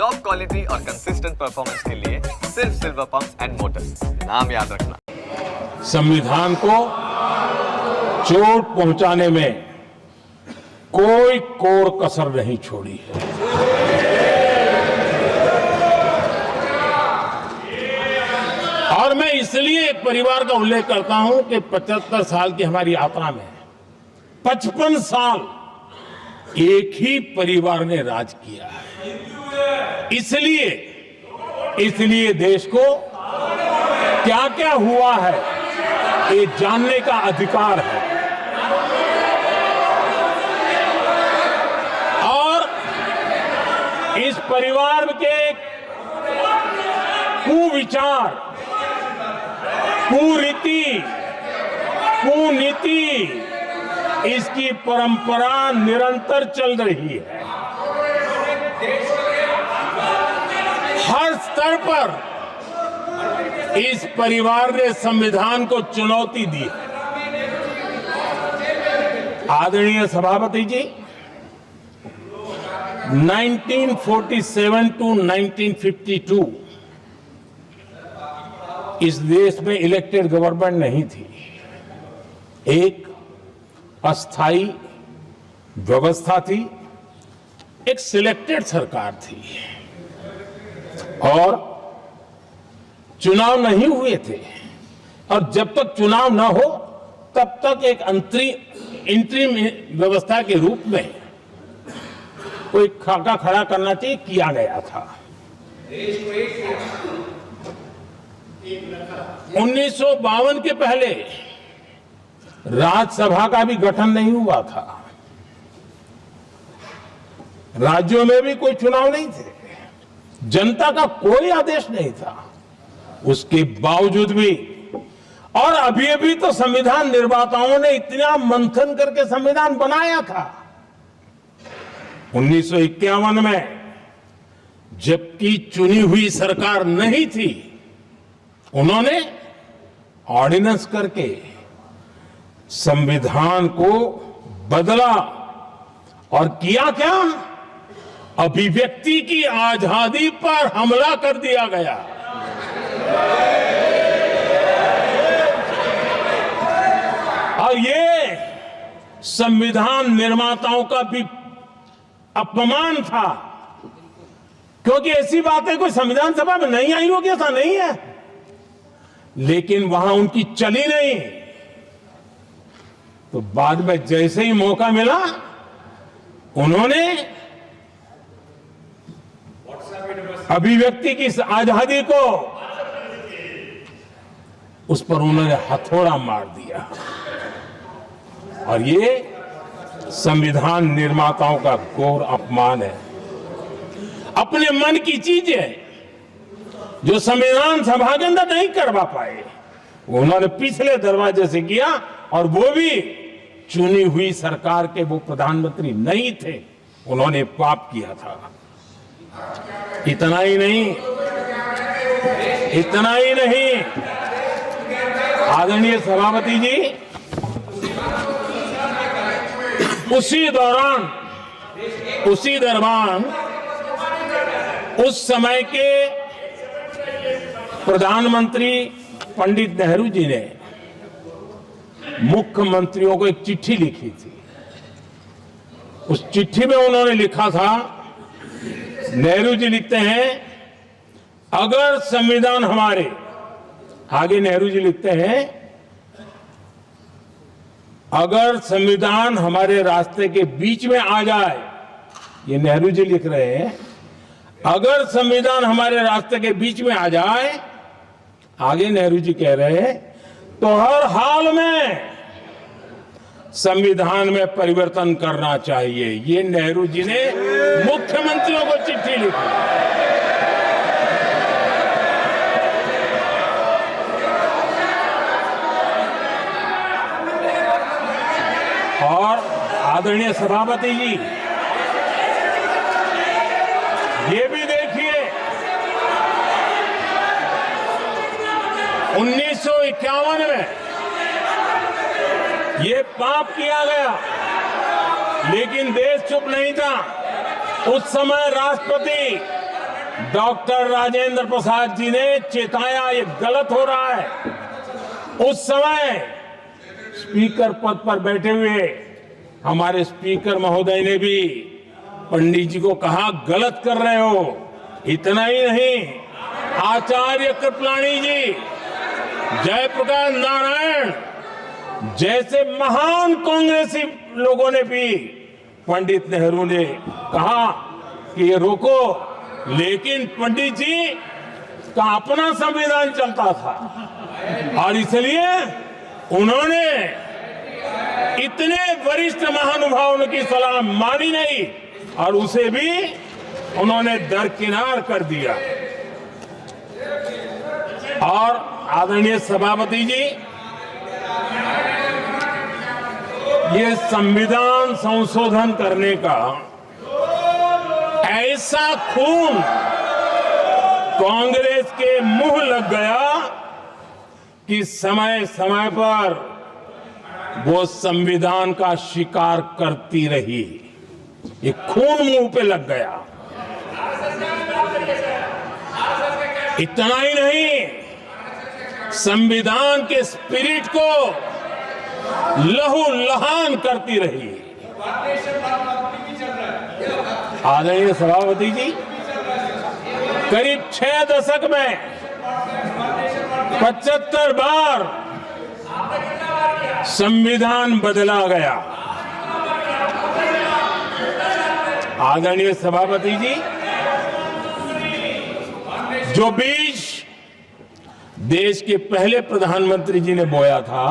Top quality और consistent performance के लिए सिर्फ सिल्वर पंप्स एंड मोटर्स, नाम याद रखना। संविधान को चोट पहुंचाने में कोई कोर कसर नहीं छोड़ी है। और मैं इसलिए एक परिवार का उल्लेख करता हूं कि 75 साल की हमारी यात्रा में 55 साल एक ही परिवार ने राज किया है। इसलिए देश को क्या क्या हुआ है ये जानने का अधिकार है। और इस परिवार के कुविचार, कुरीति, कुनीति, इसकी परंपरा निरंतर चल रही है। हर स्तर पर इस परिवार ने संविधान को चुनौती दी। आदरणीय सभापति जी, 1947 टू 1952 इस देश में इलेक्टेड गवर्नमेंट नहीं थी। एक अस्थाई व्यवस्था थी, एक सिलेक्टेड सरकार थी और चुनाव नहीं हुए थे। और जब तक चुनाव न हो तब तक एक इंटरिम व्यवस्था के रूप में कोई खाका खड़ा करना चाहिए, किया गया था। 1952 के पहले राज्यसभा का भी गठन नहीं हुआ था, राज्यों में भी कोई चुनाव नहीं थे, जनता का कोई आदेश नहीं था। उसके बावजूद भी, और अभी तो संविधान निर्माताओं ने इतना मंथन करके संविधान बनाया था। 1951 में जबकि चुनी हुई सरकार नहीं थी, उन्होंने ऑर्डिनेंस करके संविधान को बदला और किया क्या? अभिव्यक्ति की आजादी पर हमला कर दिया गया। और ये संविधान निर्माताओं का भी अपमान था, क्योंकि ऐसी बातें कोई संविधान सभा में नहीं आई होगी, ऐसा नहीं है, लेकिन वहां उनकी चली नहीं। तो बाद में जैसे ही मौका मिला, उन्होंने अभिव्यक्ति की आजादी को, उस पर उन्होंने हथौड़ा मार दिया। और ये संविधान निर्माताओं का घोर अपमान है। अपने मन की चीजें जो संविधान सभा के अंदर नहीं करवा पाए, उन्होंने पिछले दरवाजे से किया, और वो भी चुनी हुई सरकार के वो प्रधानमंत्री नहीं थे, उन्होंने पाप किया था। इतना ही नहीं, आदरणीय सभापति जी, उसी दौरान उस समय के प्रधानमंत्री पंडित नेहरू जी ने मुख्यमंत्रियों को एक चिट्ठी लिखी थी। उस चिट्ठी में उन्होंने लिखा था, नेहरू जी लिखते हैं, अगर संविधान हमारे, आगे नेहरू जी लिखते हैं, अगर संविधान हमारे रास्ते के बीच में आ जाए, ये नेहरू जी लिख रहे हैं, अगर संविधान हमारे रास्ते के बीच में आ जाए, आगे नेहरू जी कह रहे हैं, तो हर हाल में संविधान में परिवर्तन करना चाहिए। ये नेहरू जी ने मुख्यमंत्रियों को चिट्ठी लिखी। और आदरणीय सभापति जी, ये भी देखिए, 1951 में ये पाप किया गया, लेकिन देश चुप नहीं था। उस समय राष्ट्रपति डॉक्टर राजेंद्र प्रसाद जी ने चेताया ये गलत हो रहा है। उस समय स्पीकर पद पर बैठे हुए हमारे स्पीकर महोदय ने भी पंडित जी को कहा गलत कर रहे हो। इतना ही नहीं, आचार्य कृपलानी जी, जयप्रकाश नारायण जैसे महान कांग्रेसी लोगों ने भी पंडित नेहरू ने कहा कि ये रोको, लेकिन पंडित जी का अपना संविधान चलता था और इसलिए उन्होंने इतने वरिष्ठ महानुभावों की सलाह मानी नहीं और उसे भी उन्होंने दरकिनार कर दिया। और आदरणीय सभापति जी, ये संविधान संशोधन करने का ऐसा खून कांग्रेस के मुंह लग गया कि समय समय पर वो संविधान का शिकार करती रही। ये खून मुंह पे लग गया। इतना ही नहीं, संविधान के स्पिरिट को लहू लहान करती रही। आदरणीय सभापति जी, करीब 6 दशक में 75 बार संविधान बदला गया। आदरणीय सभापति जी, जो बीज देश के पहले प्रधानमंत्री जी ने बोया था